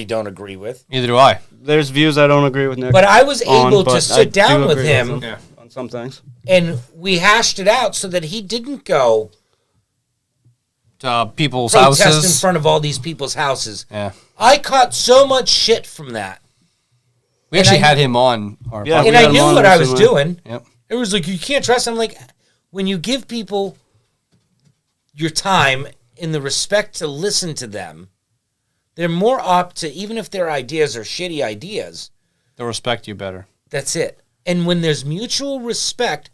don't agree with. Neither do I. There's views I don't agree with Nick. But I was able to sit down with him on some things. And we hashed it out so that he didn't go to people's protest houses in front of all these people's houses. Yeah. I caught so much shit from that. We actually had him on our podcast. And I knew what I was doing. Yep. It was like, you can't trust him. Like, when you give people your time in the respect to listen to them, they're more apt to, even if their ideas are shitty ideas, they'll respect you better. That's it. And when there's mutual respect,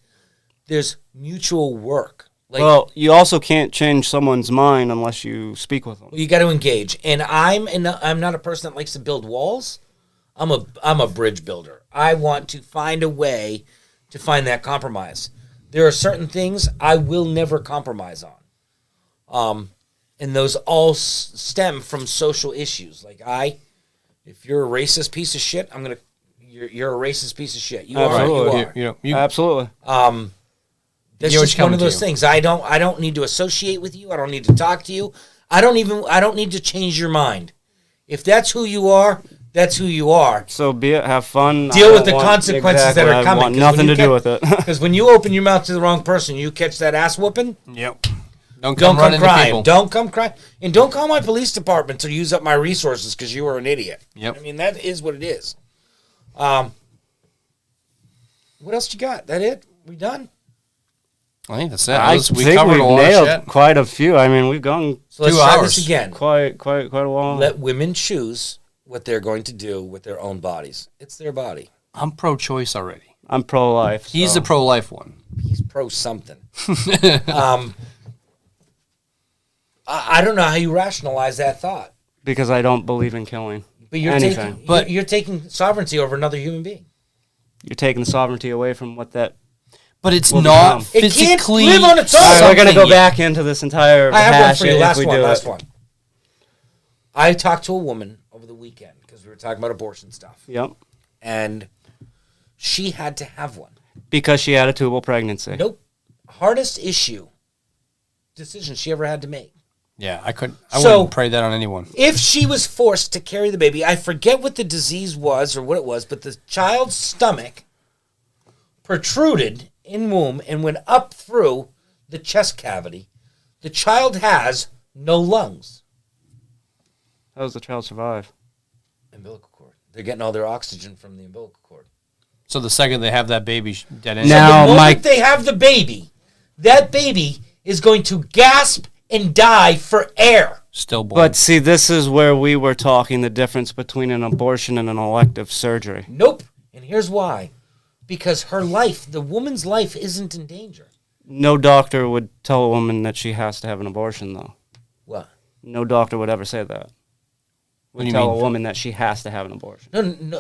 there's mutual work. Like, well, you also can't change someone's mind unless you speak with them. You got to engage. And I'm not a person that likes to build walls. I'm a bridge builder. I want to find a way to find that compromise. There are certain things I will never compromise on. And those all stem from social issues. Like if you're a racist piece of shit, you're a racist piece of shit. You Absolutely. are. You Absolutely. That's just one of those things. I don't need to associate with you. I don't need to talk to you. I don't need to change your mind. If that's who you are, that's who you are. So be it. Have fun. Deal with the consequences that are coming. I want nothing to do with it. Because when you open your mouth to the wrong person, you catch that ass whooping. Yep. Don't come crying. Don't come crying. And don't call my police department to use up my resources because you were an idiot. Yep. I mean, that is what it is. What else you got? That it? We done? I think that's it. I we think covered we've a lot nailed of shit. Quite a few. I mean, we've gone so let's 2 try hours this again. Quite a while. Let women choose what they're going to do with their own bodies. It's their body. I'm pro-choice already. I'm pro-life. He's the pro-life one. He's pro-something. I don't know how you rationalize that thought. Because I don't believe in killing. But you're taking sovereignty over another human being. You're taking the sovereignty away from what that. But it's not physically. It can't live on its own. Right, we're going to go back into this entire. I have one for you. Last one. I talked to a woman over the weekend because we were talking about abortion stuff. Yep. And she had to have one. Because she had a tubal pregnancy. Nope. Hardest decision she ever had to make. Yeah, I wouldn't pray that on anyone. If she was forced to carry the baby, I forget what the disease was or what it was, but the child's stomach protruded in womb and went up through the chest cavity. The child has no lungs. How does the child survive? Umbilical cord. They're getting all their oxygen from the umbilical cord. So the second they have that baby dead in. Now, the moment they have the baby, that baby is going to gasp and die for air. Stillborn. But see, this is where we were talking the difference between an abortion and an elective surgery. Nope. And here's why. Because her life, the woman's life, isn't in danger. No doctor would tell a woman that she has to have an abortion, though. What? No doctor would ever say that. Would tell a woman that she has to have an abortion.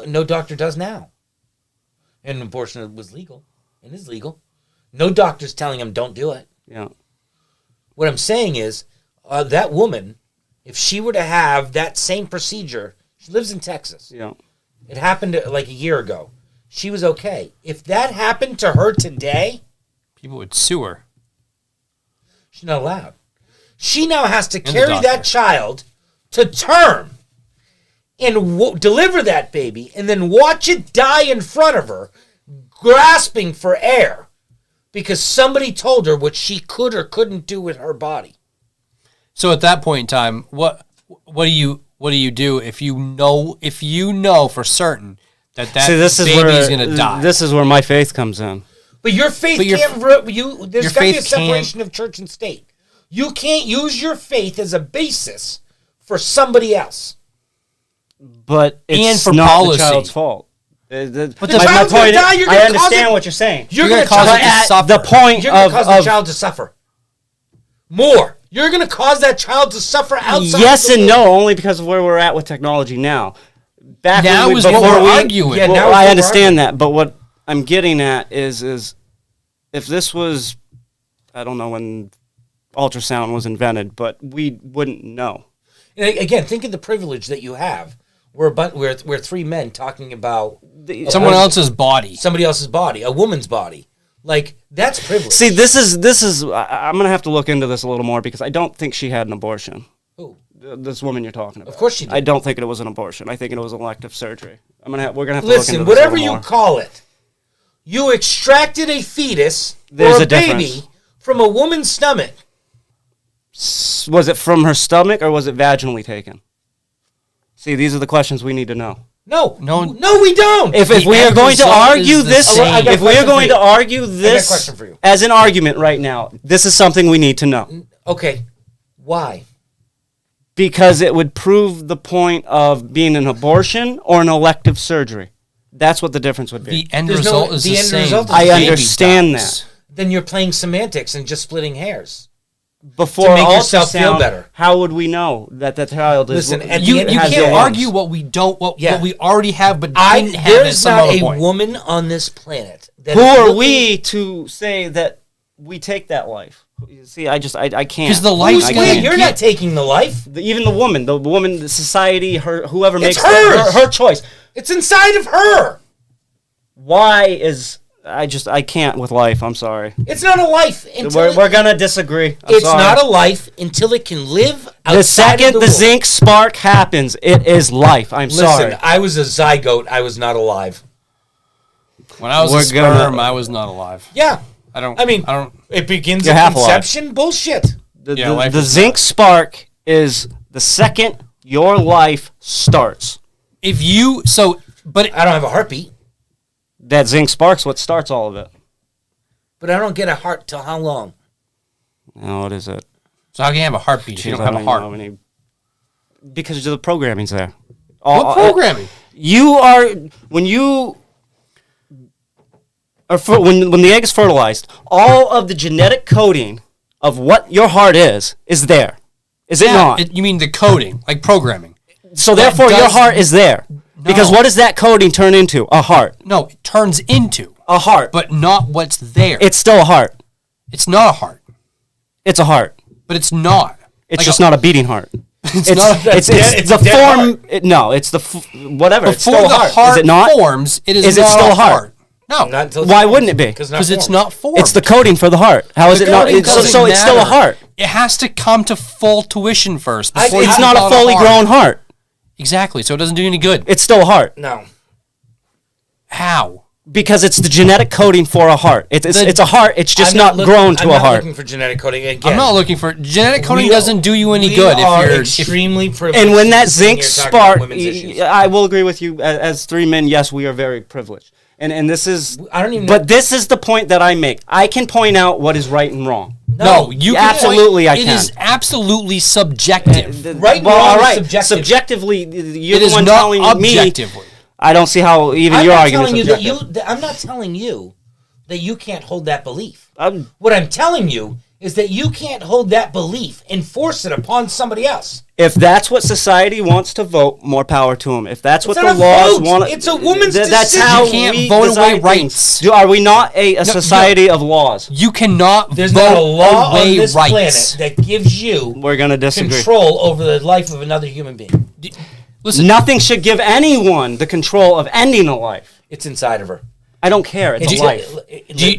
No doctor does now. And abortion was legal and is legal. No doctor's telling him don't do it. Yeah. What I'm saying is, that woman, if she were to have that same procedure, she lives in Texas. Yeah. It happened like a year ago. She was okay. If that happened to her today, people would sue her. She's not allowed. She now has to carry that child to term and deliver that baby and then watch it die in front of her, grasping for air. Because somebody told her what she could or couldn't do with her body. So at that point in time, what do you do if you know for certain that baby is going to die? This is where my faith comes in. But your faith can't. There's got to be a separation of church and state. You can't use your faith as a basis for somebody else. But it's not policy. The child's fault. But the child's going to die. I understand what you're saying. You're going to cause it to suffer. The point you're going to cause the child to suffer more. You're going to cause that child to suffer outside. Yes and no, only because of where we're at with technology now. Back now is what we're arguing. Yeah, well, I understand that, but what I'm getting at is if this was, I don't know when ultrasound was invented, but we wouldn't know. And again, think of the privilege that you have. We're three men talking about someone else's body. Somebody else's body, a woman's body. Like, that's privilege. See, this is I'm going to have to look into this a little more because I don't think she had an abortion. Who? this woman you're talking about. Of course she did. I don't think it was an abortion. I think it was elective surgery. We're gonna have to look Listen, into this a whatever little you more. call it, you extracted a fetus There's or a a difference. baby from a woman's stomach. Was it from her stomach or was it vaginally taken? See, these are the questions we need to know. No, No. we don't. If The we are end going to result argue is the this, same. I got a if we are question for going you. to argue I got a this question for you. as an argument right now, this is something we need to know. Okay, why? Because it would prove the point of being an abortion or an elective surgery. That's what the difference would be. The end There's result no- is the the end same. result is The I baby understand dies. Then you're playing semantics and just splitting hairs. Before to make yourself feel ultrasound, better. How would we know that the child is? Listen, at the You end- can't has argue what we don't, what we already have, but didn't have there at is some not other a point. woman on this planet. That Who is are looking- we to say that we take that life? You see, I can't. 'Cause the life's I Who's gonna we? can't. You're not taking the life. Even the woman, the society, whoever It's makes hers. her choice. It's inside of her. Why is I can't with life. I'm sorry. It's not a life until We're gonna disagree. it's not a life until it can live outside The of second the womb. zinc spark happens, it is life. I'm Listen, sorry. I was a zygote. I was not alive. When I was We're a sperm, gonna- I was not alive. Yeah. I don't. It begins You're at half alive. conception. Bullshit. Yeah, life The is zinc spark is the second your life starts. If you but I don't have a heartbeat, That zinc spark's what starts all of it. but I don't get a heart till how long? No, what is it? so how can you have a heartbeat if you Jeez, don't have a even heart? know any- Because the programming's there. What programming? You are when you are when the egg is fertilized, all of the genetic coding of what your heart is there. Is it not? You mean the coding, like programming? So therefore, your does- heart is there. Because No. what does that coding turn into? A heart. No, it turns into, A heart. but not what's there. It's still a heart. It's not a heart, It's a heart. but it's not. It's Like just a- not a beating heart. It's It's not. it's dead- it's the a dead form. No, it's the whatever. It's Before still a the heart. heart Is it not? forms, it is Is it not still a a heart? No, Not until Why wouldn't it be? Because it's not formed. It's the coding for the heart. How is The it not? coding It's, doesn't so it's still a matter. heart. It has to come to full tuition first. I- before it's you It's not call a it fully heart. grown heart. Exactly. So it doesn't do any good. It's still a heart No. How? because it's the genetic coding for a heart. It's a heart. It's just I'm not looking- grown to I'm a not heart. looking for genetic coding again. I'm not looking for genetic coding. We- Doesn't do you any we good are if you're extremely privileged. And when that to sit zinc here talking about spark, women's issues. I will agree with you. As three men, yes, we are very privileged. And this is. I don't even. But this is the point that I make. I can point out what is right and wrong. no, you can absolutely I It can. is absolutely subjective. Right and Well, wrong all is right. subjective. Subjectively, you're It the is one not telling me. objectively. I don't see how even I'm your not argument telling is you that subjective. I'm not telling you that you can't hold that belief. I'm- What I'm telling you is that you can't hold that belief and force it upon somebody else. If that's what society wants to vote, more power to them. If that's what It's the not a laws vote. want, It's a woman's that's decision. how You can't we vote away decide rights. things. Are we not a society of laws? You cannot There's vote not a law away on this rights. planet that gives you We're gonna disagree. control over the life of another human being. Listen, Nothing should give anyone the control of ending a life. It's inside of her. I don't care. It's a life.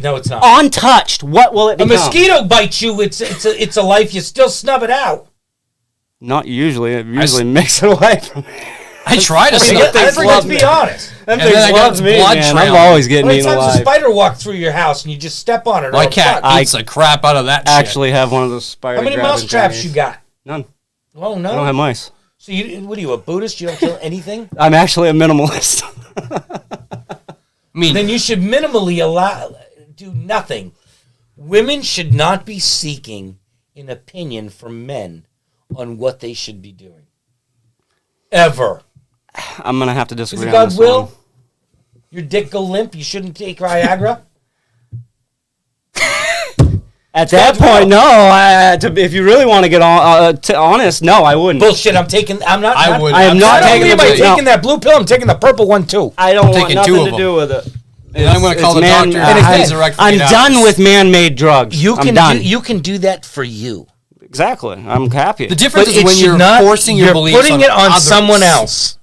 No, it's not. Untouched. What will it A become? mosquito bites you. It's a life. You still snub it out. Not usually. It usually makes it away from me. I try to I mean, stop that thing's it. love Let's me. be honest. Them And then I things got loves me, blood man. trail. I'm always getting How many eaten times a alive. spider walk through your house and you just step on it? My Oh, cat fuck. eats the crap out of that shit. Actually, have one of those spider. How many grabbing mouse traps thingies. you got? None. Oh no. I don't have mice. So what are you, a Buddhist? You don't kill anything? I'm actually a minimalist. I mean, Then you should minimally do nothing. Women should not be seeking an opinion from men on what they should be doing. Ever. I'm gonna have to Is disagree it on God's this will? one. Your dick go limp? You shouldn't take Viagra? At that God's point, will. no. If you really want to get honest, no, I wouldn't. Bullshit. I'm not. I would. I am not Not taking only am the I blue- taking that blue pill, I'm taking the purple one too. I don't want taking nothing two of to them. do with it. And I'm gonna call the doctor and again, resurrect I'm 8 done hours. with man-made drugs. You I'm can done. you can do that for you. Exactly. I'm happy. The difference But is it when should you're not, forcing your you're beliefs putting it on others. someone else.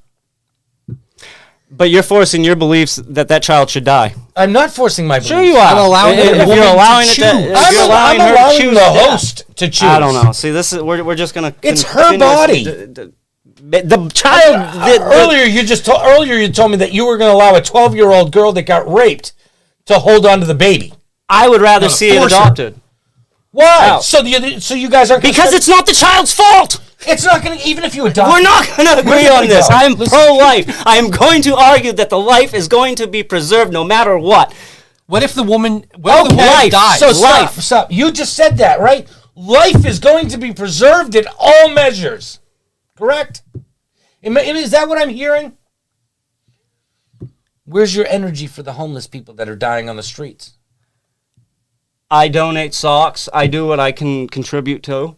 But you're forcing your beliefs that child should die. I'm not forcing my beliefs. Sure you are. I'm allowing if you're allowing to it choose. if you're allowing her to choose the death. host to choose. I don't know. See, this is we're just gonna. It's her body. The child. Earlier you told me that you were going to allow a 12-year-old girl that got raped to hold on to the baby. I would rather see it adopted. Why? Wow. So you guys aren't Because it's not the child's fault. It's not going to, even if you adopt. We're not going to agree on this. I am pro-life. I am going to argue that the life is going to be preserved no matter what. What if the woman? What if the woman life. dies? So stop. You just said that, right? Life is going to be preserved in all measures. Correct? Is that what I'm hearing? Where's your energy for the homeless people that are dying on the streets? I donate socks. I do what I can contribute to.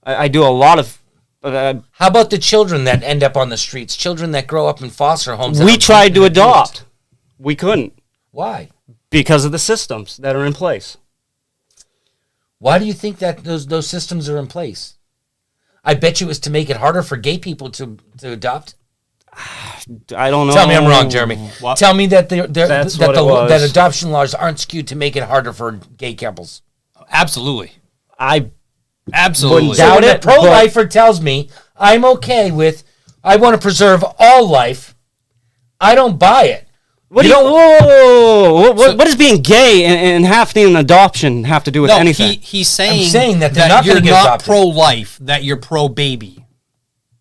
I do a lot of... How about the children that end up on the streets? Children that grow up in foster homes. We tried to adopt. We couldn't. Why? Because of the systems that are in place. Why do you think that those systems are in place? I bet you it was to make it harder for gay people to adopt. I don't know. Tell me I'm wrong, Jeremy. What? Tell me that that adoption laws aren't skewed to make it harder for gay couples. Absolutely. I Absolutely. Wouldn't So doubt when a it, pro-lifer tells me I'm okay with, I want to preserve all life, I don't buy it. What does being gay and having an adoption have to do with anything? He's saying, I'm saying that they're not you're gonna get not adopted. pro-life, that you're pro-baby.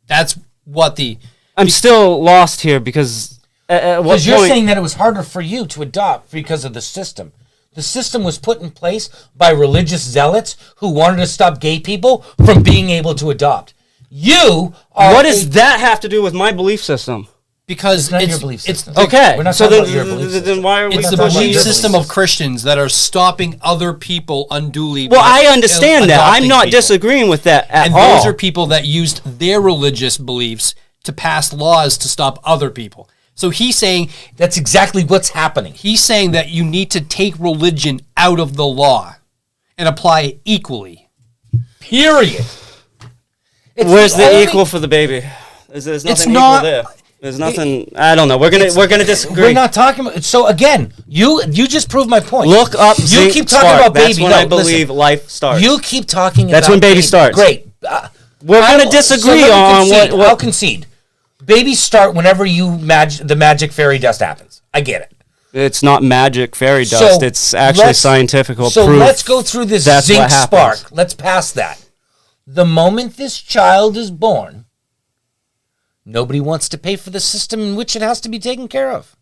That's what the... I'm still lost here because at what Because you're point... saying that it was harder for you to adopt because of the system. The system was put in place by religious zealots who wanted to stop gay people from being able to adopt. You are... What does that have to do with my belief system? Because It's not your belief system. Okay, We're not so talking about your belief then system. why are we it's the talking about belief your system beliefs. of Christians that are stopping other people unduly. Well, by I understand that. I'm adopting not people. disagreeing with that at And all. those are people that used their religious beliefs to pass laws to stop other people. So he's saying That's exactly what's happening. that you need to take religion out of the law and apply it equally. Period. It's Where's the only- equal for the baby? There's nothing not- equal there. There's nothing. I don't know. We're gonna disagree. We're not talking about... So again, you just proved my point. Look up. You keep talking about That's baby. when No, I believe listen. life starts. You keep talking That's about when baby starts. Great. We're gonna disagree on concede. what. I'll concede. Babies start whenever the magic fairy dust happens. I get it. It's not magic fairy dust. It's actually scientific proof. So let's go through this that's zinc what happens. spark. Let's pass that. The moment this child is born, nobody wants to pay for the system in which it has to be taken care of.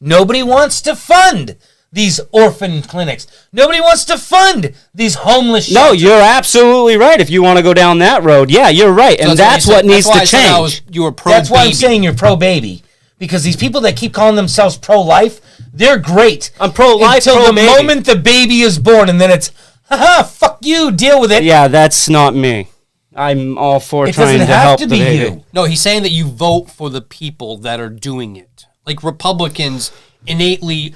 Nobody wants to fund these orphan clinics. Nobody wants to fund these homeless No, shelters. you're absolutely right. If you want to go down that road, yeah, you're right, and that's what needs to change. You were That's why I'm pro-baby. saying you're pro-baby. Because these people that keep calling themselves pro-life, they're great. I'm pro-life, until pro-baby. the moment the baby is born, and then it's, haha, fuck you, deal with it. Yeah, that's not me. I'm all for It trying doesn't to have help to the be baby. you. No, he's saying that you vote for the people that are doing it. Like Republicans innately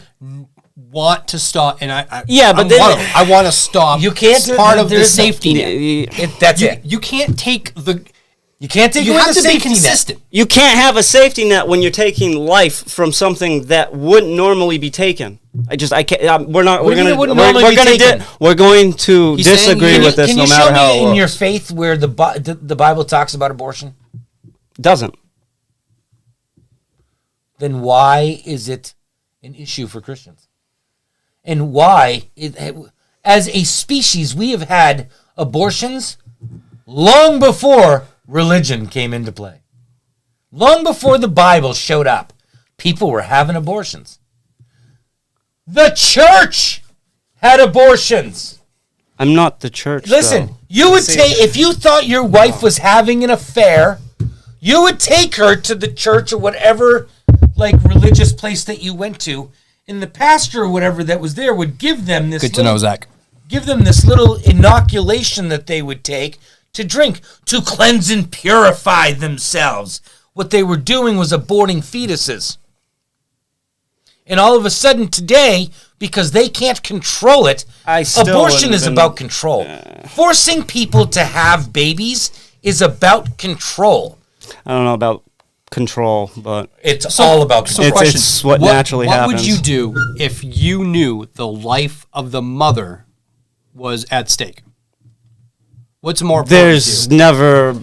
want to stop, and Yeah, but I want to stop. You can't. It's part of the there's no- safety net. That's it. You can't take the. You can't take You away have the to be safety net. consistent. You can't have a safety net when you're taking life from something that wouldn't normally be taken. I can't. We're not. What do you mean it wouldn't We're normally be gonna. taken? We're going to He's saying- disagree with this, Can no you matter show how me it in your looks. faith where the Bible talks about abortion? Doesn't. Then why is it an issue for Christians? And why, as a species, we have had abortions long before religion came into play. Long before the Bible showed up, people were having abortions. The church had abortions. I'm not the church. Listen, though. you would take, if you thought your wife was having an affair, you would take her to the church or whatever, like, religious place that you went to, and the pastor or whatever that was there would give them this. Good to know, Zach. Give them this little inoculation that they would take to drink to cleanse and purify themselves. What they were doing was aborting fetuses. And all of a sudden today, because they can't control it, abortion is about control. Forcing people to have babies is about control. I don't know about control, but It's all about control. It's- it's what naturally What happens. would you do if you knew the life of the mother was at stake? What's more important there's to you? never.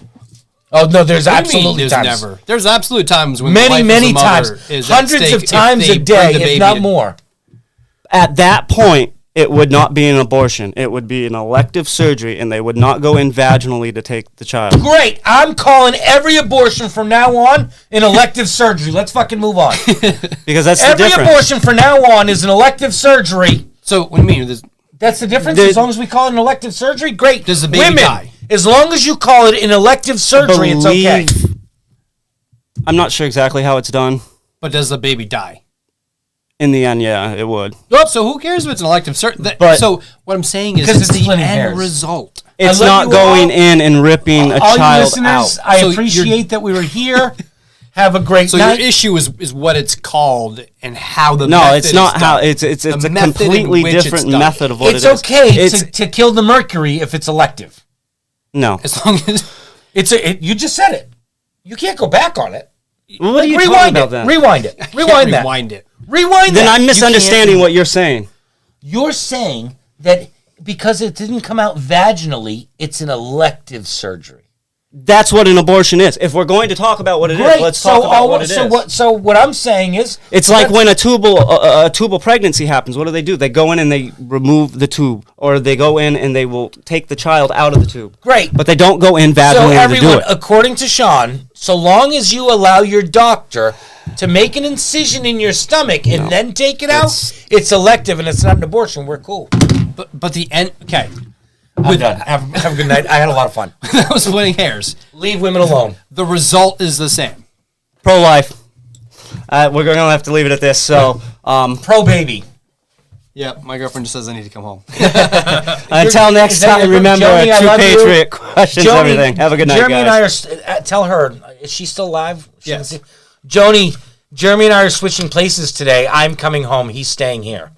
Oh no, there's What do you mean absolutely there's times. never. There's absolute times when the Many, life of many the mother times. is at Hundreds stake of if times they a bring day, the if baby not in. more. At that point, it would not be an abortion. It would be an elective surgery, and they would not go in vaginally to take the child. Great. I'm calling every abortion from now on an elective surgery. Let's fucking move on. Because that's the Every difference. abortion from now on is an elective surgery. So what do you mean? That's the difference. The- As long as we call it an elective surgery, great. Does the baby Women, die? as long as you call it an elective surgery, it's okay. I'm not sure exactly how it's done. But does the baby die? In the end, yeah, it would. So who cares if it's an elective surgery? But- So what I'm saying is, Because it's it's the splitting end hairs. result. It's love not you going all. in and ripping a All you child listeners, out. I So appreciate that we were here. Have a great So night. your issue is what it's called and how the No, method it's not is how. done. It's The a method in completely which it's different done. method of what It's it is. okay It's, to kill the mercury if it's elective. no. As long as You just said it. You can't go back on it. Well, what are you talking Rewind about it. then? Rewind it. Rewind that. rewind it. Rewind Then that. I'm misunderstanding what you're saying. You're saying that because it didn't come out vaginally, it's an elective surgery. That's what an abortion is. If we're going to talk about what it is, Great. let's talk about what it is. So what I'm saying is, It's like when a tubal pregnancy happens. What do? They go in and they remove the tube, or they go in and they will take the child out of the tube. Great. But they don't go in So vaginally to do everyone, it. according to Sean, so long as you allow your doctor to make an incision in your stomach and then take it out, it's elective and it's not an abortion. We're cool. But the end. Okay. I'm done. Have a good night. I had a lot of fun. That was splitting hairs. Leave women alone. The result is the same. Pro-life. We're going to have to leave it at this. So Pro baby. Yeah, my girlfriend just says I need to come home. until next is that time, your- remember, Joni, I true love you. patriot questions, Joni, everything. Have a good night, Jeremy guys. and I are. Tell her. Is she still alive? Yes. Joni, Jeremy and I are switching places today. I'm coming home. He's staying here.